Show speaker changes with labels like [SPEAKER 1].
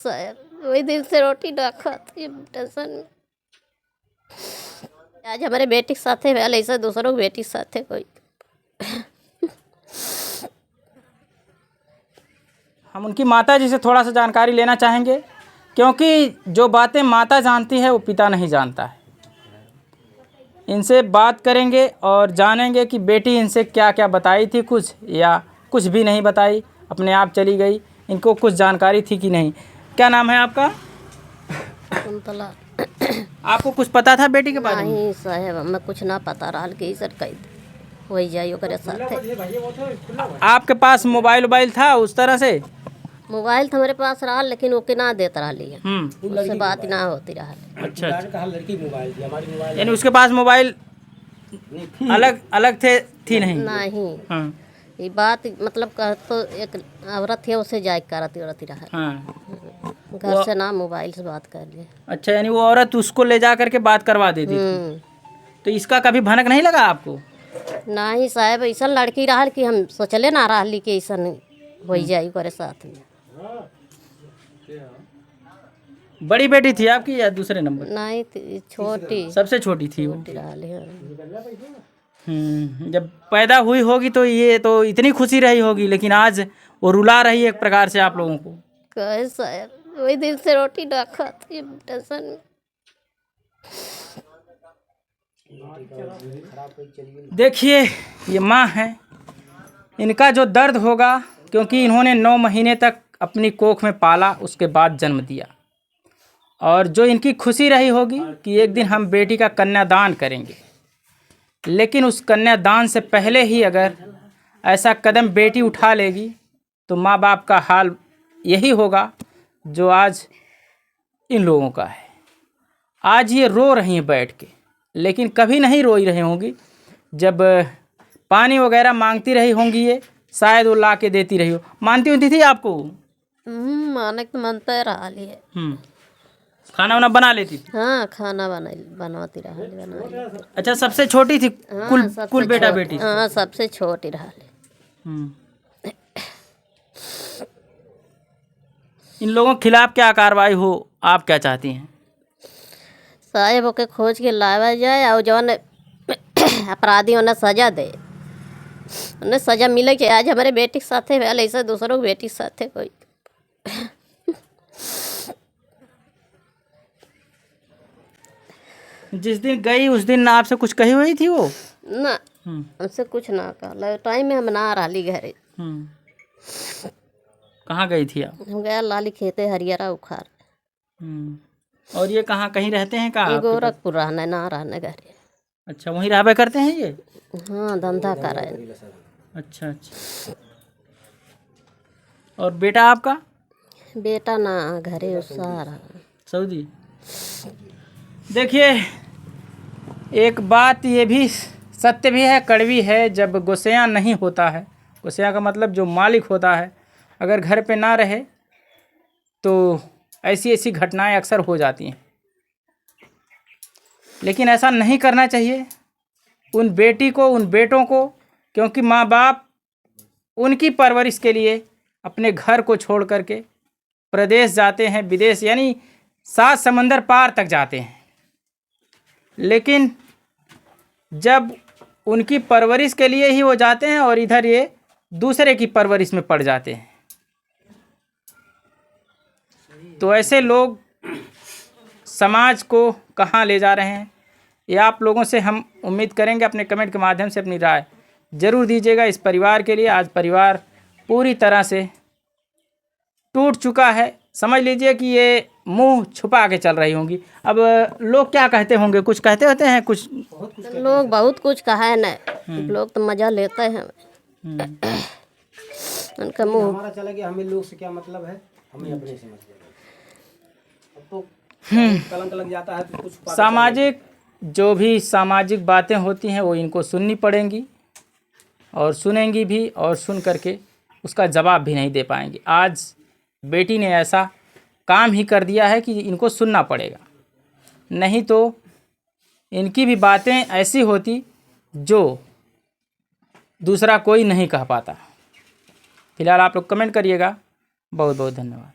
[SPEAKER 1] साहब वही दिन से रोटी ना खाती टेंशन में। आज हमारे बेटी के साथ है, ऐसा दूसरों की बेटी के साथ है कोई।
[SPEAKER 2] हम उनकी माता जी से थोड़ा सा जानकारी लेना चाहेंगे, क्योंकि जो बातें माता जानती है वो पिता नहीं जानता है। इनसे बात करेंगे और जानेंगे कि बेटी इनसे क्या क्या बताई थी, कुछ या कुछ भी नहीं बताई, अपने आप चली गई, इनको कुछ जानकारी थी कि नहीं। क्या नाम है आपका?
[SPEAKER 1] कुंतला।
[SPEAKER 2] आपको कुछ पता था बेटी के बारे में?
[SPEAKER 1] नहीं साहब हमें कुछ ना पता रहा कि सर कही वही जाइयो करे साथ।
[SPEAKER 2] आपके पास मोबाइल था उस तरह से?
[SPEAKER 1] मोबाइल तो हमारे पास रहा, लेकिन वो के ना देता रहा लिया, उससे बात ना होती रहा।
[SPEAKER 2] अच्छा, लड़की मोबाइल थी, हमारी मोबाइल, यानी उसके पास मोबाइल अलग अलग थी नहीं?
[SPEAKER 1] नहीं।
[SPEAKER 2] हाँ।
[SPEAKER 1] ये बात मतलब कह तो एक औरत है, उसे जाए करती रहा।
[SPEAKER 2] हाँ।
[SPEAKER 1] घर से ना मोबाइल से बात कर लिए।
[SPEAKER 2] अच्छा, यानी वो औरत उसको ले जा करके बात करवा देती थी। तो इसका कभी भनक नहीं लगा आपको?
[SPEAKER 1] नहीं साहब, ऐसा लड़की रहा कि हम सोचले ना रही कि ऐसा हो जाए करे साथ में।
[SPEAKER 2] बड़ी बेटी थी आपकी या दूसरे नंबर?
[SPEAKER 1] नहीं छोटी,
[SPEAKER 2] सबसे छोटी थी वो।
[SPEAKER 1] हाँ।
[SPEAKER 2] जब पैदा हुई होगी तो ये तो इतनी खुशी रही होगी, लेकिन आज वो रुला रही है एक प्रकार से आप लोगों को।
[SPEAKER 1] कैसा है, वही दिन से रोटी ना खाती टेंशन में।
[SPEAKER 2] देखिए ये माँ है, इनका जो दर्द होगा, क्योंकि इन्होंने 9 महीने तक अपनी कोख में पाला, उसके बाद जन्म दिया, और जो इनकी खुशी रही होगी कि एक दिन हम बेटी का कन्यादान करेंगे। लेकिन उस कन्यादान से पहले ही अगर ऐसा कदम बेटी उठा लेगी तो माँ बाप का हाल यही होगा जो आज इन लोगों का है। आज ये रो रही हैं बैठ के, लेकिन कभी नहीं रोई रही होंगी। जब पानी वगैरह मांगती रही होंगी, ये शायद वो ला के देती रही हो। मानती होती थी आपको?
[SPEAKER 1] माने तो मानते रहा लिए।
[SPEAKER 2] खाना वाना बना लेती थी?
[SPEAKER 1] हाँ, खाना बनवाती रहा।
[SPEAKER 2] अच्छा, सबसे छोटी थी?
[SPEAKER 1] हाँ,
[SPEAKER 2] कुल बेटा बेटी?
[SPEAKER 1] हाँ, सबसे छोटी रहा।
[SPEAKER 2] इन लोगों के खिलाफ क्या कार्रवाई हो, आप क्या चाहती हैं?
[SPEAKER 1] साहेब के खोज के लाया जाए और जौन अपराधी उन्हें सजा दे, उन्हें सजा मिले कि आज हमारे बेटी के साथ है, ऐसा दूसरों की बेटी के साथ है कोई।
[SPEAKER 2] जिस दिन गई उस दिन आपसे कुछ कही हुई थी वो?
[SPEAKER 1] ना, हमसे कुछ ना कहा। टाइम में हम ना रही घरे।
[SPEAKER 2] कहाँ गई थी आप?
[SPEAKER 1] हम गया लाली खेते हरियारा उखार।
[SPEAKER 2] और ये कहाँ कहीं रहते हैं? कहाँ?
[SPEAKER 1] गोरखपुर रहना ना रहने घरे।
[SPEAKER 2] अच्छा, वहीं रहबे करते हैं ये?
[SPEAKER 1] हाँ, धंधा कर रहे हैं।
[SPEAKER 2] अच्छा अच्छा। और बेटा आपका?
[SPEAKER 1] बेटा ना घरे उसार
[SPEAKER 2] सऊदी। देखिए एक बात ये भी सत्य भी है, कड़वी है। जब गोसैया नहीं होता है, गोसैया का मतलब जो मालिक होता है, अगर घर पे ना रहे तो ऐसी ऐसी घटनाएं अक्सर हो जाती हैं। लेकिन ऐसा नहीं करना चाहिए उन बेटी को, उन बेटों को, क्योंकि माँ बाप उनकी परवरिश के लिए अपने घर को छोड़ करके प्रदेश जाते हैं, विदेश यानी 7 समंदर पार तक जाते हैं। लेकिन जब उनकी परवरिश के लिए ही वो जाते हैं और इधर ये दूसरे की परवरिश में पड़ जाते हैं, तो ऐसे लोग समाज को कहाँ ले जा रहे हैं, ये आप लोगों से हम उम्मीद करेंगे। अपने कमेंट के माध्यम से अपनी राय ज़रूर दीजिएगा इस परिवार के लिए। आज परिवार पूरी तरह से टूट चुका है। समझ लीजिए कि ये मुंह छुपा के चल रही होंगी। अब लोग क्या कहते होंगे? कुछ कहते होते हैं? कुछ
[SPEAKER 1] लोग बहुत कुछ कहा है ना, लोग तो मजा लेते हैं। उनका मुंह
[SPEAKER 3] हमारा चला गया, हमें लोग से क्या मतलब है, हमें अपने से मतलब है। अब तो कलंक लग जाता है तो कुछ
[SPEAKER 2] सामाजिक जो भी सामाजिक बातें होती हैं वो इनको सुननी पड़ेंगी और सुनेंगी भी, और सुन करके उसका जवाब भी नहीं दे पाएंगी। आज बेटी ने ऐसा काम ही कर दिया है कि इनको सुनना पड़ेगा, नहीं तो इनकी भी बातें ऐसी होती जो दूसरा कोई नहीं कह पाता। फिलहाल आप लोग कमेंट करिएगा। बहुत बहुत धन्यवाद।